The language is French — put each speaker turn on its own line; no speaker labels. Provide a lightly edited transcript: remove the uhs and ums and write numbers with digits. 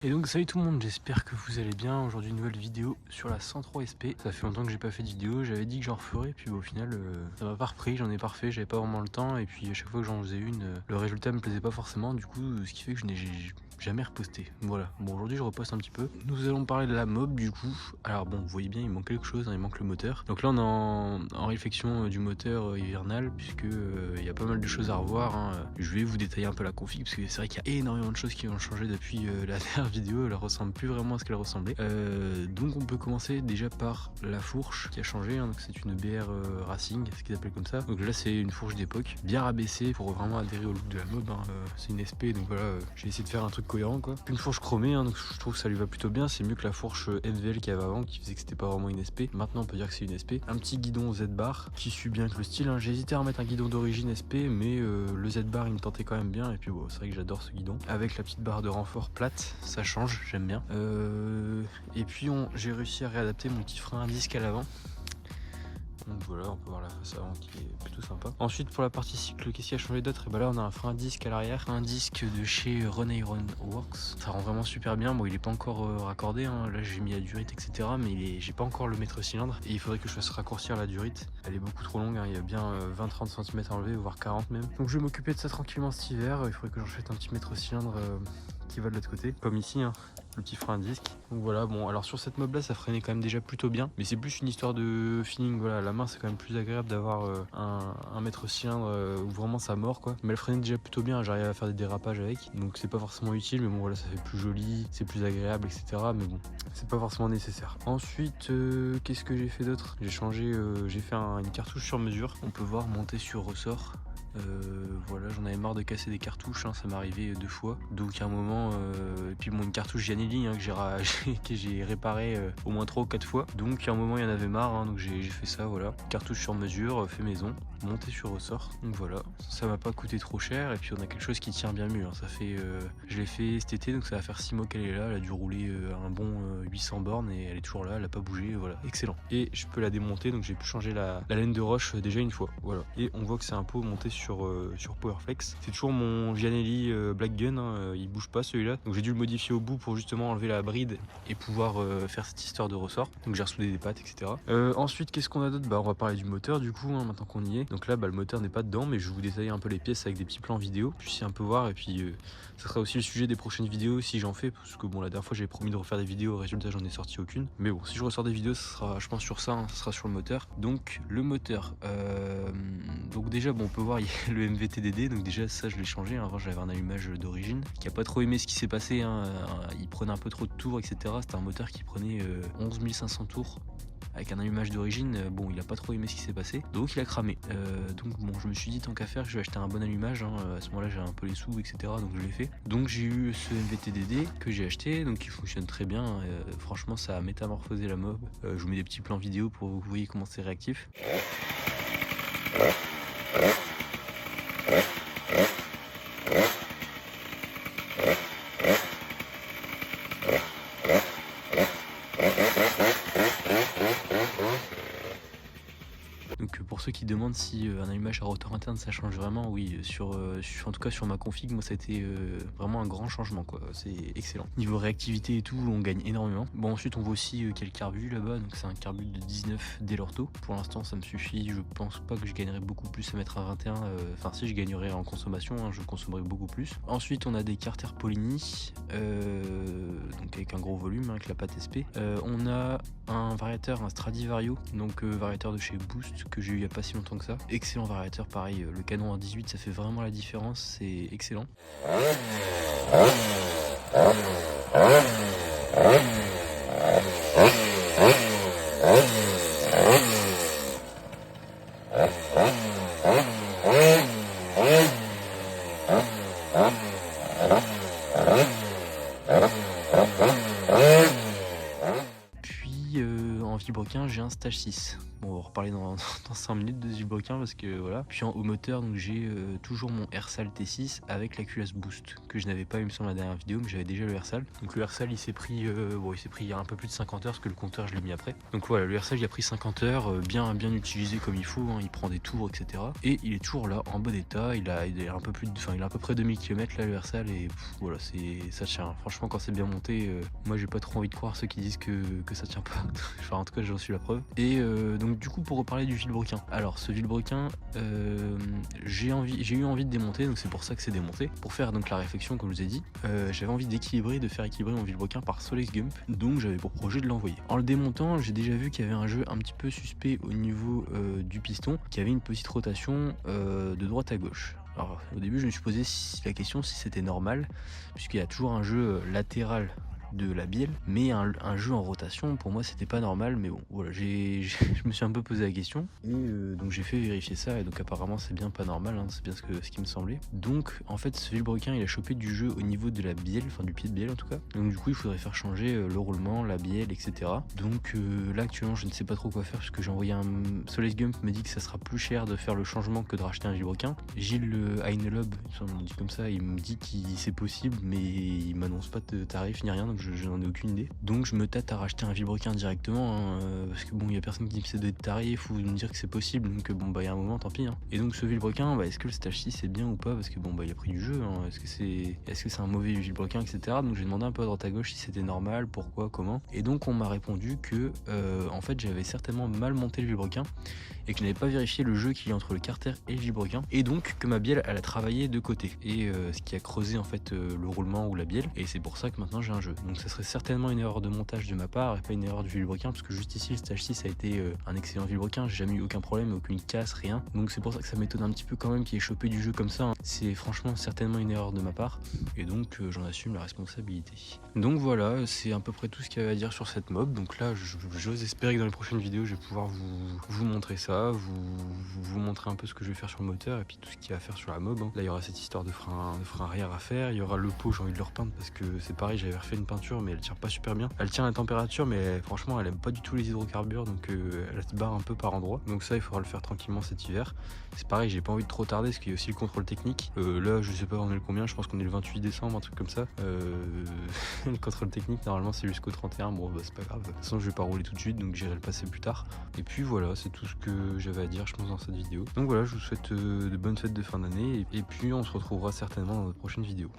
Et donc salut tout le monde, j'espère que vous allez bien. Aujourd'hui une nouvelle vidéo sur la 103 SP. Ça fait longtemps que j'ai pas fait de vidéo, j'avais dit que j'en referais, puis au final ça m'a pas repris, j'en ai pas refait, j'avais pas vraiment le temps. Et puis à chaque fois que j'en faisais une, le résultat me plaisait pas forcément, du coup ce qui fait que je n'ai jamais reposté. Voilà, bon aujourd'hui je reposte un petit peu. Nous allons parler de la mob du coup. Alors bon, vous voyez bien, il manque quelque chose, hein, il manque le moteur. Donc là on est en réflexion du moteur hivernal, puisque il y a pas mal de choses à revoir, hein. Je vais vous détailler un peu la config, parce que c'est vrai qu'il y a énormément de choses qui ont changé depuis la dernière vidéo. Elle ressemble plus vraiment à ce qu'elle ressemblait. Donc on peut commencer déjà par la fourche qui a changé, hein. Donc c'est une BR Racing, ce qu'ils appellent comme ça. Donc là c'est une fourche d'époque, bien rabaissée pour vraiment adhérer au look de la mob, hein. C'est une SP, donc voilà, j'ai essayé de faire un truc cohérent quoi. Une fourche chromée, hein, donc je trouve que ça lui va plutôt bien. C'est mieux que la fourche MVL qu'il y avait avant, qui faisait que c'était pas vraiment une SP. Maintenant on peut dire que c'est une SP. Un petit guidon Z-bar qui suit bien avec le style, hein. J'ai hésité à remettre un guidon d'origine SP, mais le Z-bar il me tentait quand même bien. Et puis bon, c'est vrai que j'adore ce guidon avec la petite barre de renfort plate, ça change, j'aime bien. Et puis j'ai réussi à réadapter mon petit frein à disque à l'avant. Donc voilà, on peut voir la face avant qui est plutôt sympa. Ensuite pour la partie cycle, qu'est-ce qui a changé d'autre? Et bah là on a un frein à disque à l'arrière, un disque de chez Run Iron Works. Ça rend vraiment super bien. Bon, il est pas encore raccordé, hein. Là j'ai mis la durite etc, mais j'ai pas encore le mètre cylindre et il faudrait que je fasse raccourcir la durite. Elle est beaucoup trop longue, hein. Il y a bien 20-30 cm enlevé, voire 40 même. Donc je vais m'occuper de ça tranquillement cet hiver. Il faudrait que j'achète un petit mètre cylindre qui va de l'autre côté, comme ici, hein, le petit frein à disque. Donc voilà, bon alors sur cette mob là ça freinait quand même déjà plutôt bien, mais c'est plus une histoire de feeling. Voilà, la main c'est quand même plus agréable d'avoir un mètre cylindre où vraiment ça mord quoi. Mais elle freinait déjà plutôt bien, j'arrive à faire des dérapages avec, donc c'est pas forcément utile, mais bon voilà, ça fait plus joli, c'est plus agréable etc, mais bon c'est pas forcément nécessaire. Ensuite qu'est-ce que j'ai fait d'autre? J'ai changé, j'ai fait une cartouche sur mesure, on peut voir monter sur ressort. Voilà, j'en avais marre de casser des cartouches, hein, ça m'est arrivé 2 fois. Donc à un moment, et puis bon, une cartouche Gianelli, hein, que j'ai réparé au moins 3 ou 4 fois. Donc à un moment il y en avait marre, hein, donc j'ai fait ça, voilà. Cartouche sur mesure, fait maison, monté sur ressort. Donc voilà, ça m'a pas coûté trop cher et puis on a quelque chose qui tient bien mieux, hein. Ça fait, je l'ai fait cet été, donc ça va faire 6 mois qu'elle est là. Elle a dû rouler un bon 800 bornes et elle est toujours là, elle a pas bougé, voilà, excellent. Et je peux la démonter, donc j'ai pu changer la laine de roche déjà une fois, voilà. Et on voit que c'est un pot monté sur Powerflex. C'est toujours mon Gianelli Black Gun, hein, il bouge pas celui-là, donc j'ai dû le modifier au bout pour justement enlever la bride et pouvoir faire cette histoire de ressort. Donc j'ai ressoudé des pattes etc. Ensuite qu'est-ce qu'on a d'autre? Bah on va parler du moteur du coup, hein, maintenant qu'on y est. Donc là bah, le moteur n'est pas dedans, mais je vais vous détailler un peu les pièces avec des petits plans vidéo, puis c'est un peu voir, et puis ça sera aussi le sujet des prochaines vidéos si j'en fais, parce que bon la dernière fois j'avais promis de refaire des vidéos, au résultat j'en ai sorti aucune, mais bon si je ressors des vidéos ce sera je pense sur ça, hein, ce sera sur le moteur. Donc le moteur, donc déjà bon on peut voir il y a le MVTDD, donc déjà ça je l'ai changé, hein. Avant j'avais un allumage d'origine qui a pas trop aimé ce qui s'est passé, hein. Il prenait un peu trop de tours etc, c'était un moteur qui prenait 11 500 tours avec un allumage d'origine. Bon il a pas trop aimé ce qui s'est passé, donc il a cramé. Donc bon je me suis dit tant qu'à faire je vais acheter un bon allumage, hein. À ce moment là j'ai un peu les sous etc, donc je l'ai fait. Donc j'ai eu ce MVTDD que j'ai acheté, donc il fonctionne très bien, franchement ça a métamorphosé la mob. Je vous mets des petits plans vidéo pour que vous voyez comment c'est réactif. Donc pour ceux qui demandent si un allumage à rotor interne ça change vraiment, oui, en tout cas sur ma config, moi ça a été vraiment un grand changement quoi, c'est excellent. Niveau réactivité et tout, on gagne énormément. Bon ensuite on voit aussi qu'il y a le carbu là-bas, donc c'est un carbu de 19 Delorto. Pour l'instant ça me suffit, je pense pas que je gagnerais beaucoup plus à mettre un 21, enfin si je gagnerais en consommation, hein, je consommerais beaucoup plus. Ensuite on a des carters Polini, donc avec un gros volume, hein, avec la patte SP. On a un variateur, un Stradivario, donc variateur de chez Boost que j'ai eu il y a pas si longtemps que ça. Excellent variateur, pareil, le canon en 18 ça fait vraiment la différence, c'est excellent. Puis en vilebrequin j'ai un Stage 6. Bon, on va en reparler dans 5 minutes de ce vilebrequin parce que voilà. Puis au moteur, donc j'ai toujours mon Airsal T6 avec la culasse boost que je n'avais pas, il me semble, la dernière vidéo, mais j'avais déjà le Airsal. Donc le Airsal, il s'est pris il y a un peu plus de 50 heures parce que le compteur je l'ai mis après. Donc voilà, le Airsal il a pris 50 heures, bien utilisé comme il faut, hein, il prend des tours, etc. Et il est toujours là, en bon état. Il a un peu plus de, il a à peu près 2000 km là, le Airsal, et voilà, ça tient. Franchement, quand c'est bien monté, moi j'ai pas trop envie de croire ceux qui disent que ça tient pas. Enfin, en tout cas, j'en suis la preuve. Et donc du coup, pour reparler du vilebrequin. Alors ce vilebrequin, j'ai eu envie de démonter, donc c'est pour ça que c'est démonté. Pour faire donc la réflexion, comme je vous ai dit, j'avais envie de faire équilibrer mon vilebrequin par Solex Gump, donc j'avais pour projet de l'envoyer. En le démontant, j'ai déjà vu qu'il y avait un jeu un petit peu suspect au niveau du piston, qui avait une petite rotation de droite à gauche. Alors au début, je me suis posé la question si c'était normal, puisqu'il y a toujours un jeu latéral de la bielle, mais un jeu en rotation, pour moi c'était pas normal. Mais bon, voilà, je me suis un peu posé la question, et donc j'ai fait vérifier ça, et donc apparemment c'est bien pas normal, hein, c'est bien ce qui me semblait. Donc en fait, ce vilebrequin il a chopé du jeu au niveau de la bielle, enfin du pied de bielle en tout cas, donc du coup il faudrait faire changer le roulement, la bielle, etc. Donc là actuellement je ne sais pas trop quoi faire, puisque j'ai envoyé Solex Gump me dit que ça sera plus cher de faire le changement que de racheter un vilebrequin. Gilles Heinelob, on dit comme ça, il me dit que c'est possible, mais il m'annonce pas de tarif ni rien, donc je n'en ai aucune idée. Donc je me tâte à racheter un vilebrequin directement, hein, parce que bon, il y a personne qui me dit que c'est de tarif ou de me dire que c'est possible, donc bon bah il y a un moment, tant pis, hein. Et donc ce vilebrequin, bah, est-ce que le stage 6 c'est bien ou pas, parce que bon bah il a pris du jeu, hein. Est-ce que c'est un mauvais vilebrequin, etc. Donc j'ai demandé un peu à droite à gauche si c'était normal, pourquoi, comment. Et donc on m'a répondu que en fait j'avais certainement mal monté le vilebrequin, et que je n'avais pas vérifié le jeu qu'il y a entre le carter et le vilebrequin, et donc que ma bielle elle a travaillé de côté, et ce qui a creusé en fait le roulement ou la bielle, et c'est pour ça que maintenant j'ai un jeu. Donc ça serait certainement une erreur de montage de ma part et pas une erreur du vilebrequin, parce que juste ici le stage 6 a été un excellent vilebrequin, j'ai jamais eu aucun problème, aucune casse, rien. Donc c'est pour ça que ça m'étonne un petit peu quand même qu'il ait chopé du jeu comme ça, hein. C'est franchement certainement une erreur de ma part, et donc j'en assume la responsabilité. Donc voilà, c'est à peu près tout ce qu'il y avait à dire sur cette mob. Donc là j'ose espérer que dans les prochaines vidéos je vais pouvoir vous montrer ça, vous montrer un peu ce que je vais faire sur le moteur, et puis tout ce qu'il y a à faire sur la mob, hein. Là il y aura cette histoire de frein arrière à faire, il y aura le pot, j'ai envie de le repeindre parce que c'est pareil, j'avais refait une peinture mais elle tire pas super bien. Elle tient la température, mais franchement elle aime pas du tout les hydrocarbures, donc elle se barre un peu par endroits. Donc ça il faudra le faire tranquillement cet hiver. C'est pareil, j'ai pas envie de trop tarder parce qu'il y a aussi le contrôle technique. Là je sais pas on est le combien, je pense qu'on est le 28 décembre, un truc comme ça. Le contrôle technique normalement c'est jusqu'au 31, bon bah c'est pas grave. De toute façon je vais pas rouler tout de suite, donc j'irai le passer plus tard. Et puis voilà, c'est tout ce que j'avais à dire je pense dans cette vidéo. Donc voilà, je vous souhaite de bonnes fêtes de fin d'année, et puis on se retrouvera certainement dans notre prochaine vidéo.